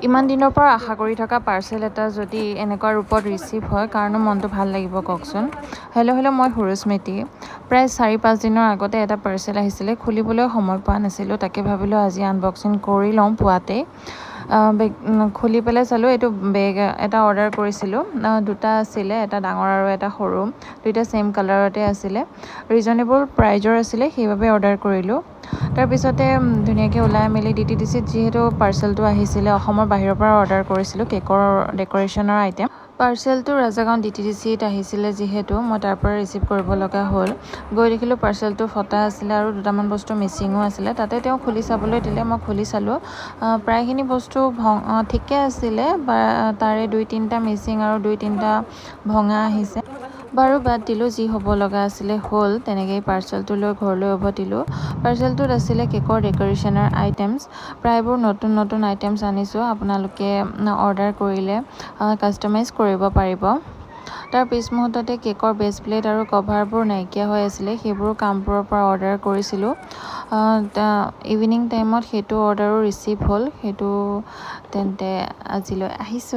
ইমান দিনৰ পৰা আশা কৰি থকা পাৰ্চেল এটা যদি এনেকুৱা ৰূপত ৰিচিভ হয় কাৰণো মনটো ভাল লাগিব কওকচোন। হেল্ল' মই সুৰুস্মৃতি। প্ৰায় 4-5 দিনৰ আগতে এটা পাৰ্চেল আহিছিলে, খুলিবলৈ সময় পোৱা নাছিলোঁ, তাকে ভাবিলোঁ আজি আনবক্সিং কৰি লওঁ পুৱাতেই। খুলি পেলাই চালোঁ, এইটো বেগ এটা অৰ্ডাৰ কৰিছিলোঁ। দুটা আছিলে, এটা ডাঙৰ আৰু এটা সৰু, দুইটা ছেইম কালাৰতে আছিলে। ৰিজনেবল প্ৰাইজৰ আছিলে, সেইবাবে অৰ্ডাৰ কৰিলোঁ। তাৰপিছতে ধুনীয়াকৈ ওলাই মেলি DTDCত যিহেতু পাৰ্চেলটো আহিছিলে, অসমৰ বাহিৰৰ পৰা অৰ্ডাৰ কৰিছিলোঁ কেকৰ ডেক'ৰেশ্যনৰ আইটেম। পাৰ্চেলটো ৰাজাগাঁও DTDCত আহিছিলে, যিহেতু মই তাৰ পৰা ৰিচিভ কৰিব লগা হ'ল। গৈ দেখিলোঁ পাৰ্চেলটো ফটা আছিলে আৰু দুটামান বস্তু মিচিঙো আছিলে। তাতে তেওঁ খুলি চাবলৈ দিলে, মই খুলি চালোঁ। প্ৰায়খিনি বস্তু ঠিকে আছিলে, তাৰে 2-3টা মিচিং আৰু 2-3টা ভঙা আহিছে। বাৰু বাদ দিলোঁ, যি হ'ব লগা আছিলে হ'ল। তেনেকেই পাৰ্চেলটো লৈ ঘৰলৈ উভতিলোঁ। পাৰ্চেলটোত আছিলে কেকৰ ডেক'ৰেশ্যনৰ আইটেমছ। প্ৰায়বোৰ নতুন আইটেমছ আনিছোঁ, আপোনালোকে অৰ্ডাৰ কৰিলে কাষ্টমাইজ কৰিব পাৰিব। তাৰ পিছ মুহূৰ্ততে কেকৰ বেছ প্লেট আৰু কভাৰবোৰ নাইকিয়া হৈ আছিলে, সেইবোৰ কামপুৰৰ পৰা অৰ্ডাৰ কৰিছিলোঁ। ইভিনিং টাইমত সেইটো অৰ্ডাৰো ৰিচিভ হ'ল। সেইটো তেন্তে আজিলৈ আহিছোঁ।